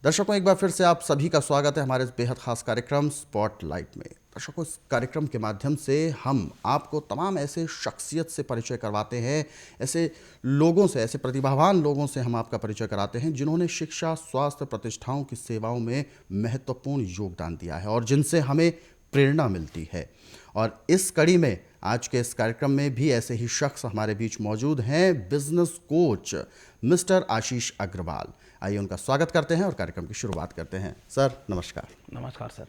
दर्शकों, एक बार फिर से आप सभी का स्वागत है हमारे इस बेहद खास कार्यक्रम स्पॉटलाइट में। दर्शकों, इस कार्यक्रम के माध्यम से हम आपको तमाम ऐसे शख्सियत से परिचय करवाते हैं, ऐसे लोगों से, ऐसे प्रतिभावान लोगों से हम आपका परिचय कराते हैं जिन्होंने शिक्षा, स्वास्थ्य, प्रतिष्ठाओं की सेवाओं में महत्वपूर्ण योगदान दिया है और जिनसे हमें प्रेरणा मिलती है। और इस कड़ी में आज के इस कार्यक्रम में भी ऐसे ही शख्स हमारे बीच मौजूद हैं, बिजनेस कोच मिस्टर आशीष अग्रवाल। आइए उनका स्वागत करते हैं और कार्यक्रम की शुरुआत करते हैं। सर नमस्कार। नमस्कार सर।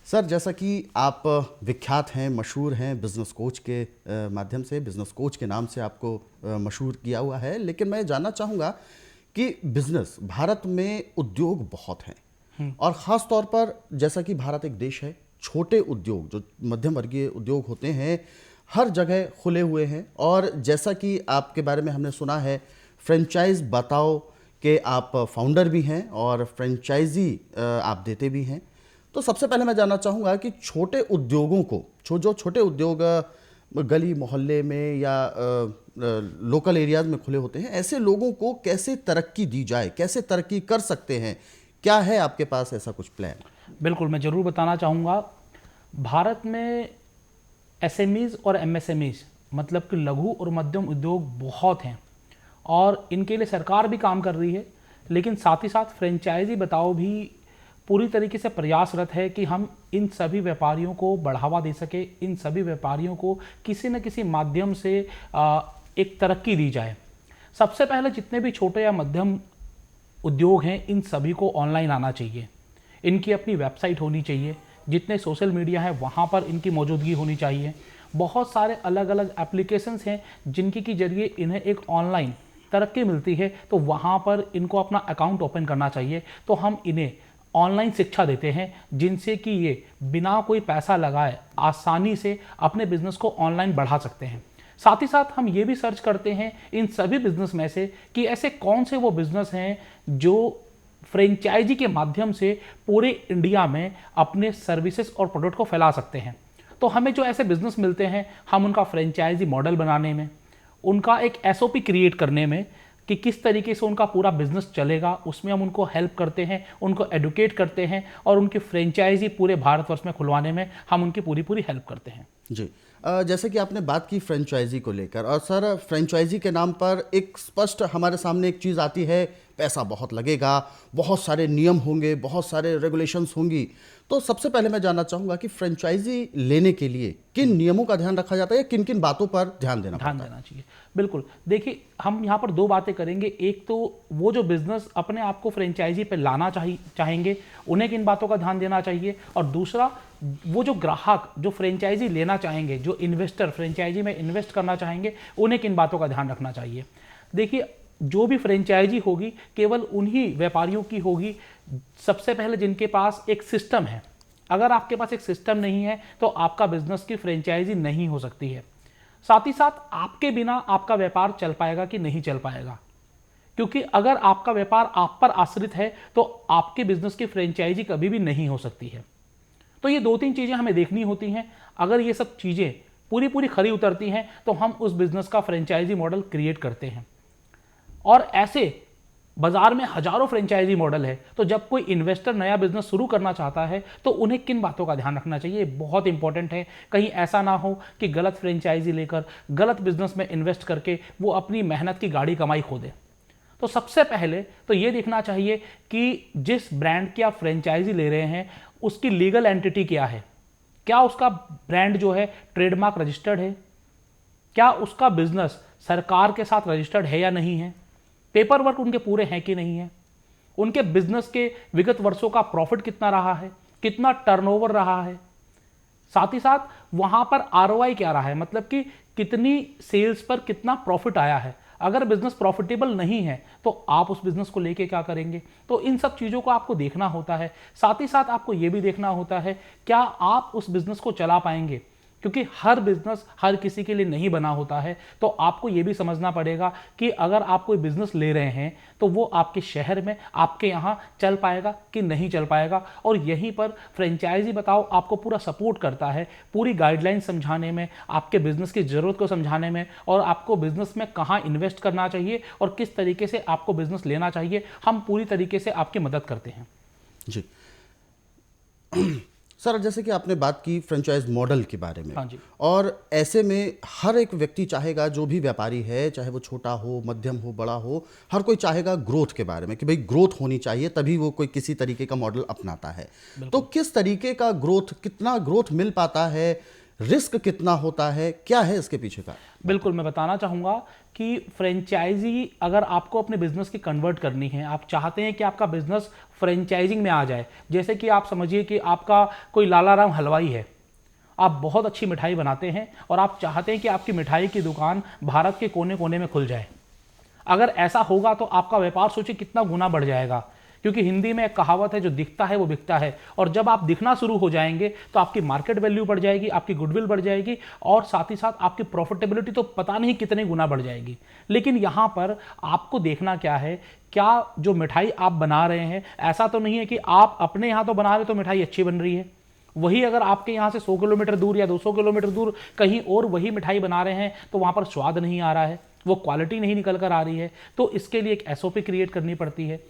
सर, जैसा कि आप विख्यात हैं, मशहूर हैं, बिजनेस कोच के माध्यम से, बिजनेस कोच के नाम से आपको मशहूर किया हुआ है, लेकिन मैं जानना चाहूँगा कि बिजनेस, भारत में उद्योग बहुत हैं और ख़ास तौर पर जैसा कि भारत एक देश है, छोटे उद्योग जो मध्यम वर्गीय उद्योग होते हैं हर जगह खुले हुए हैं। और जैसा कि आपके बारे में हमने सुना है, फ्रेंचाइज बताओ कि आप फाउंडर भी हैं और फ्रेंचाइजी आप देते भी हैं। तो सबसे पहले मैं जानना चाहूँगा कि छोटे उद्योगों को, जो छोटे उद्योग गली मोहल्ले में या लोकल एरियाज में खुले होते हैं, ऐसे लोगों को कैसे तरक्की दी जाए, कैसे तरक्की कर सकते हैं? क्या है आपके पास ऐसा कुछ प्लान? बिल्कुल, मैं ज़रूर बताना चाहूँगा। भारत में एसएमईज़ और एमएसएमईज़ मतलब कि लघु और मध्यम उद्योग बहुत हैं और इनके लिए सरकार भी काम कर रही है, लेकिन साथ ही साथ फ्रेंचाइजी बताओ भी पूरी तरीके से प्रयासरत है कि हम इन सभी व्यापारियों को बढ़ावा दे सके, इन सभी व्यापारियों को किसी न किसी माध्यम से एक तरक्की दी जाए। सबसे पहले जितने भी छोटे या मध्यम उद्योग हैं, इन सभी को ऑनलाइन आना चाहिए। इनकी अपनी वेबसाइट होनी चाहिए, जितने सोशल मीडिया है वहाँ पर इनकी मौजूदगी होनी चाहिए। बहुत सारे अलग अलग एप्लीकेशंस हैं जिनकी के जरिए इन्हें एक ऑनलाइन तरक्की मिलती है, तो वहाँ पर इनको अपना अकाउंट ओपन करना चाहिए। तो हम इन्हें ऑनलाइन शिक्षा देते हैं जिनसे कि ये बिना कोई पैसा लगाए आसानी से अपने बिजनेस को ऑनलाइन बढ़ा सकते हैं। साथ ही साथ हम ये भी सर्च करते हैं इन सभी बिजनेस में से कि ऐसे कौन से वो बिजनेस हैं जो फ्रेंचाइजी के माध्यम से पूरे इंडिया में अपने सर्विसेज और प्रोडक्ट को फैला सकते हैं। तो हमें जो ऐसे बिजनेस मिलते हैं, हम उनका फ्रेंचाइजी मॉडल बनाने में, उनका एक एसओपी क्रिएट करने में कि किस तरीके से उनका पूरा बिजनेस चलेगा, उसमें हम उनको हेल्प करते हैं, उनको एडुकेट करते हैं और उनकी फ्रेंचाइजी पूरे भारतवर्ष में खुलवाने में हम उनकी पूरी हेल्प करते हैं। जी, जैसे कि आपने बात की फ्रेंचाइजी को लेकर, और सर फ्रेंचाइजी के नाम पर एक स्पष्ट हमारे सामने एक चीज़ आती है, पैसा बहुत लगेगा, बहुत सारे नियम होंगे, बहुत सारे रेगुलेशंस होंगी। तो सबसे पहले मैं जानना चाहूँगा कि फ्रेंचाइजी लेने के लिए किन नियमों का ध्यान रखा जाता है, किन किन बातों पर ध्यान देना चाहिए? बिल्कुल, देखिए हम यहाँ पर दो बातें करेंगे। एक तो वो जो बिजनेस अपने आप को फ्रेंचाइजी पे लाना चाहेंगे, उन्हें किन बातों का ध्यान देना चाहिए, और दूसरा वो जो ग्राहक जो फ्रेंचाइजी लेना चाहेंगे, जो इन्वेस्टर फ्रेंचाइजी में इन्वेस्ट करना चाहेंगे, उन्हें किन बातों का ध्यान रखना चाहिए। देखिए, जो भी फ्रेंचाइजी होगी केवल उन्हीं व्यापारियों की होगी सबसे पहले जिनके पास एक सिस्टम है। अगर आपके पास एक सिस्टम नहीं है तो आपका बिजनेस की फ्रेंचाइजी नहीं हो सकती है। साथ ही साथ आपके बिना आपका व्यापार चल पाएगा कि नहीं चल पाएगा, क्योंकि अगर आपका व्यापार आप पर आश्रित है तो आपके बिजनेस की फ्रेंचाइजी कभी भी नहीं हो सकती है। तो ये दो तीन चीजें हमें देखनी होती हैं। अगर ये सब चीजें पूरी खरी उतरती हैं तो हम उस बिजनेस का फ्रेंचाइजी मॉडल क्रिएट करते हैं। और ऐसे बाजार में हजारों फ्रेंचाइजी मॉडल है, तो जब कोई इन्वेस्टर नया बिजनेस शुरू करना चाहता है तो उन्हें किन बातों का ध्यान रखना चाहिए, बहुत इंपॉर्टेंट है। कहीं ऐसा ना हो कि गलत फ्रेंचाइजी लेकर गलत बिजनेस में इन्वेस्ट करके वो अपनी मेहनत की गाड़ी कमाई खो दे। तो सबसे पहले तो ये देखना चाहिए कि जिस ब्रांड की आप फ्रेंचाइजी ले रहे हैं उसकी लीगल एंटिटी क्या है। क्या उसका ब्रांड जो है ट्रेडमार्क रजिस्टर्ड है? क्या उसका बिजनेस सरकार के साथ रजिस्टर्ड है या नहीं है? पेपर वर्क उनके पूरे हैं कि नहीं है? उनके बिजनेस के विगत वर्षों का प्रॉफिट कितना रहा है, कितना टर्नओवर रहा है? साथ ही साथ वहां पर आरओआई क्या रहा है, मतलब कि कितनी सेल्स पर कितना प्रॉफिट आया है। अगर बिजनेस प्रॉफिटेबल नहीं है तो आप उस बिजनेस को लेके क्या करेंगे? तो इन सब चीजों को आपको देखना होता है। साथ ही साथ आपको यह भी देखना होता है क्या आप उस बिजनेस को चला पाएंगे, क्योंकि हर बिजनेस हर किसी के लिए नहीं बना होता है। तो आपको ये भी समझना पड़ेगा कि अगर आप कोई बिजनेस ले रहे हैं तो वो आपके शहर में आपके यहाँ चल पाएगा कि नहीं चल पाएगा। और यहीं पर फ्रेंचाइजी बताओ आपको पूरा सपोर्ट करता है, पूरी गाइडलाइन समझाने में, आपके बिजनेस की ज़रूरत को समझाने में, और आपको बिजनेस में कहाँ इन्वेस्ट करना चाहिए और किस तरीके से आपको बिजनेस लेना चाहिए। हम पूरी तरीके से आपकी मदद करते हैं। जी सर, जैसे कि आपने बात की फ्रेंचाइज मॉडल के बारे में, हाँ जी। और ऐसे में हर एक व्यक्ति चाहेगा, जो भी व्यापारी है, चाहे वो छोटा हो, मध्यम हो, बड़ा हो, हर कोई चाहेगा ग्रोथ के बारे में कि भाई ग्रोथ होनी चाहिए, तभी वो कोई किसी तरीके का मॉडल अपनाता है। तो किस तरीके का ग्रोथ, कितना ग्रोथ मिल पाता है, रिस्क कितना होता है, क्या है इसके पीछे का? बिल्कुल, मैं बताना चाहूँगा कि फ्रेंचाइजी अगर आपको अपने बिजनेस की कन्वर्ट करनी है, आप चाहते हैं कि आपका बिजनेस फ्रेंचाइजिंग में आ जाए। जैसे कि आप समझिए कि आपका कोई लाला राम हलवाई है, आप बहुत अच्छी मिठाई बनाते हैं और आप चाहते हैं कि आपकी मिठाई की दुकान भारत के कोने कोने में खुल जाए। अगर ऐसा होगा तो आपका व्यापार सोचिए कितना गुना बढ़ जाएगा, क्योंकि हिंदी में एक कहावत है, जो दिखता है वो बिकता है। और जब आप दिखना शुरू हो जाएंगे तो आपकी मार्केट वैल्यू बढ़ जाएगी, आपकी गुडविल बढ़ जाएगी, और साथ ही साथ आपकी प्रॉफिटेबिलिटी तो पता नहीं कितने गुना बढ़ जाएगी। लेकिन यहाँ पर आपको देखना क्या है, क्या जो मिठाई आप बना रहे हैं, ऐसा तो नहीं है कि आप अपने यहाँ तो बना रहे तो मिठाई अच्छी बन रही है, वही अगर आपके यहाँ से 100 किलोमीटर दूर या 200 किलोमीटर दूर कहीं और वही मिठाई बना रहे हैं तो वहाँ पर स्वाद नहीं आ रहा है, वो क्वालिटी नहीं निकल कर आ रही है। तो इसके लिए एक SOP क्रिएट करनी पड़ती है,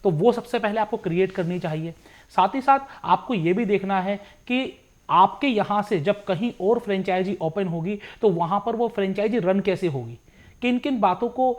तो वो सबसे पहले आपको क्रिएट करनी चाहिए। साथ ही साथ आपको ये भी देखना है कि आपके यहाँ से जब कहीं और फ्रेंचाइजी ओपन होगी तो वहाँ पर वो फ्रेंचाइजी रन कैसे होगी, किन किन बातों को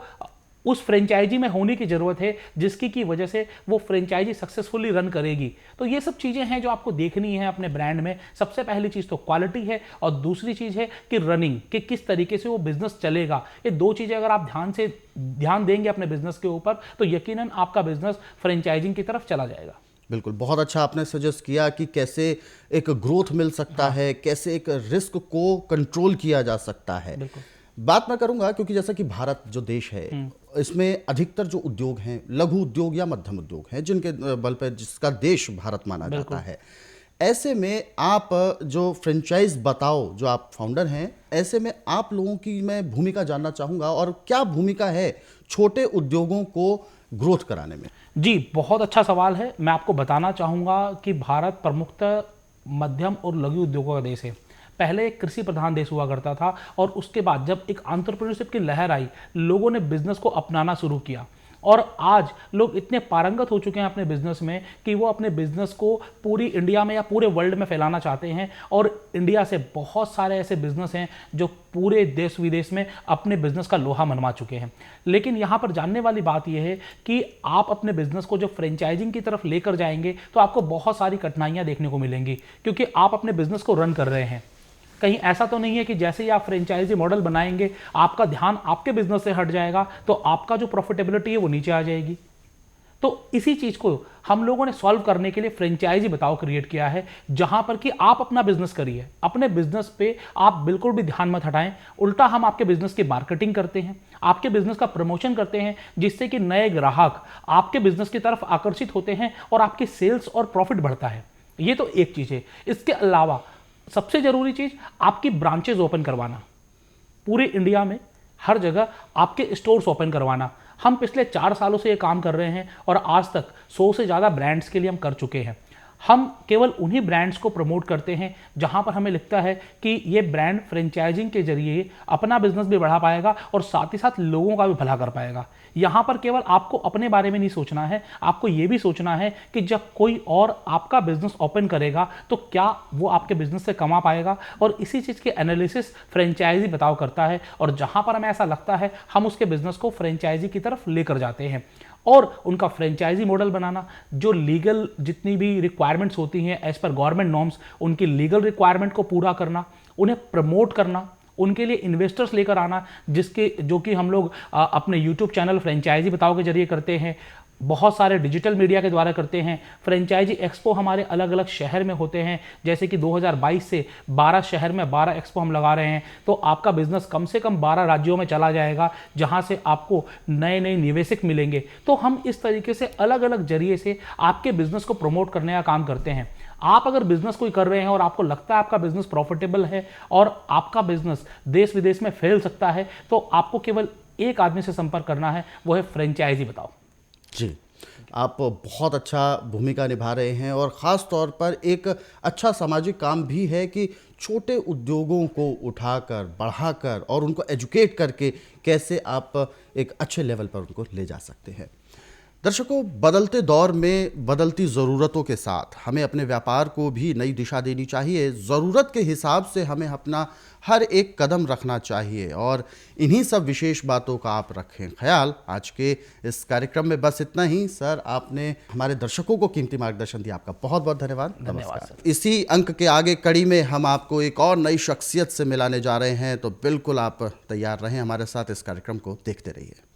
उस फ्रेंचाइजी में होने की ज़रूरत है जिसकी की वजह से वो फ्रेंचाइजी सक्सेसफुली रन करेगी। तो ये सब चीज़ें हैं जो आपको देखनी है अपने ब्रांड में। सबसे पहली चीज़ तो क्वालिटी है, और दूसरी चीज़ है कि रनिंग, कि किस तरीके से वो बिजनेस चलेगा। ये दो चीज़ें अगर आप ध्यान देंगे अपने बिजनेस के ऊपर तो यकीनन आपका बिजनेस फ्रेंचाइजिंग की तरफ चला जाएगा। बिल्कुल, बहुत अच्छा आपने सजेस्ट किया कि कैसे एक ग्रोथ मिल सकता है, कैसे एक रिस्क को कंट्रोल किया जा सकता है। बिल्कुल। बात मैं करूंगा क्योंकि जैसा कि भारत जो देश है, इसमें अधिकतर जो उद्योग हैं लघु उद्योग या मध्यम उद्योग हैं, जिनके बल पर जिसका देश भारत माना जाता है। ऐसे में आप जो फ्रेंचाइज बताओ, जो आप फाउंडर हैं, ऐसे में आप लोगों की मैं भूमिका जानना चाहूँगा, और क्या भूमिका है छोटे उद्योगों को ग्रोथ कराने में? जी, बहुत अच्छा सवाल है। मैं आपको बताना चाहूँगा कि भारत प्रमुखतः मध्यम और लघु उद्योगों का देश है। पहले एक कृषि प्रधान देश हुआ करता था, और उसके बाद जब एक एंटरप्रेन्योरशिप की लहर आई, लोगों ने बिजनेस को अपनाना शुरू किया, और आज लोग इतने पारंगत हो चुके हैं अपने बिजनेस में कि वो अपने बिजनेस को पूरी इंडिया में या पूरे वर्ल्ड में फैलाना चाहते हैं। और इंडिया से बहुत सारे ऐसे बिजनेस हैं जो पूरे देश विदेश में अपने बिजनेस का लोहा मनवा चुके हैं। लेकिन यहाँ पर जानने वाली बात यह है कि आप अपने बिजनेस को जब फ्रेंचाइजिंग की तरफ लेकर जाएंगे तो आपको बहुत सारी कठिनाइयाँ देखने को मिलेंगी, क्योंकि आप अपने बिजनेस को रन कर रहे हैं। कहीं ऐसा तो नहीं है कि जैसे ही आप फ्रेंचाइजी मॉडल बनाएंगे आपका ध्यान आपके बिजनेस से हट जाएगा तो आपका जो प्रॉफिटेबिलिटी है वो नीचे आ जाएगी। तो इसी चीज को हम लोगों ने सॉल्व करने के लिए फ्रेंचाइजी बताओ क्रिएट किया है, जहां पर कि आप अपना बिजनेस करिए, अपने बिजनेस पे आप बिल्कुल भी ध्यान मत हटाएं। उल्टा हम आपके बिजनेस की मार्केटिंग करते हैं, आपके बिजनेस का प्रमोशन करते हैं, जिससे कि नए ग्राहक आपके बिजनेस की तरफ आकर्षित होते हैं और आपकी सेल्स और प्रॉफिट बढ़ता है। ये तो एक चीज है। इसके अलावा सबसे जरूरी चीज आपकी ब्रांचेज ओपन करवाना, पूरे इंडिया में हर जगह आपके स्टोर्स ओपन करवाना। हम पिछले 4 सालों से ये काम कर रहे हैं और आज तक 100 से ज़्यादा ब्रांड्स के लिए हम कर चुके हैं। हम केवल उन्हीं ब्रांड्स को प्रमोट करते हैं जहां पर हमें लगता है कि ये ब्रांड फ्रेंचाइजिंग के जरिए अपना बिजनेस भी बढ़ा पाएगा और साथ ही साथ लोगों का भी भला कर पाएगा। यहाँ पर केवल आपको अपने बारे में नहीं सोचना है, आपको ये भी सोचना है कि जब कोई और आपका बिजनेस ओपन करेगा तो क्या वो आपके बिजनेस से कमा पाएगा। और इसी चीज़ के एनालिसिस फ्रेंचाइजी बताओ करता है, और जहाँ पर हमें ऐसा लगता है हम उसके बिजनेस को फ्रेंचाइजी की तरफ लेकर जाते हैं। और उनका फ्रेंचाइजी मॉडल बनाना, जो लीगल जितनी भी रिक्वायरमेंट्स होती हैं एज पर गवर्नमेंट नॉर्म्स, उनकी लीगल रिक्वायरमेंट को पूरा करना, उन्हें प्रमोट करना, उनके लिए इन्वेस्टर्स लेकर आना, जो कि हम लोग अपने यूट्यूब चैनल फ्रेंचाइजी बताओ के जरिए करते हैं। बहुत सारे डिजिटल मीडिया के द्वारा करते हैं। फ्रेंचाइजी एक्सपो हमारे अलग अलग शहर में होते हैं, जैसे कि 2022 से 12 शहर में 12 एक्सपो हम लगा रहे हैं। तो आपका बिजनेस कम से कम 12 राज्यों में चला जाएगा, जहां से आपको नए नए निवेशक मिलेंगे। तो हम इस तरीके से अलग अलग जरिए से आपके बिजनेस को प्रमोट करने का काम करते हैं। आप अगर बिजनेस कोई कर रहे हैं और आपको लगता है आपका बिजनेस प्रॉफिटेबल है और आपका बिजनेस देश विदेश में फैल सकता है, तो आपको केवल एक आदमी से संपर्क करना है, वो है फ्रेंचाइजी बताओ। जी, आप बहुत अच्छा भूमिका निभा रहे हैं और ख़ास तौर पर एक अच्छा सामाजिक काम भी है कि छोटे उद्योगों को उठाकर, बढ़ाकर और उनको एजुकेट करके कैसे आप एक अच्छे लेवल पर उनको ले जा सकते हैं। दर्शकों, बदलते दौर में बदलती ज़रूरतों के साथ हमें अपने व्यापार को भी नई दिशा देनी चाहिए। ज़रूरत के हिसाब से हमें अपना हर एक कदम रखना चाहिए और इन्हीं सब विशेष बातों का आप रखें ख्याल। आज के इस कार्यक्रम में बस इतना ही। सर, आपने हमारे दर्शकों को कीमती मार्गदर्शन दिया, आपका बहुत बहुत धन्यवाद। धन्यवाद नमस्कार। इसी अंक के आगे कड़ी में हम आपको एक और नई शख्सियत से मिलाने जा रहे हैं, तो बिल्कुल आप तैयार रहें, हमारे साथ इस कार्यक्रम को देखते रहिए।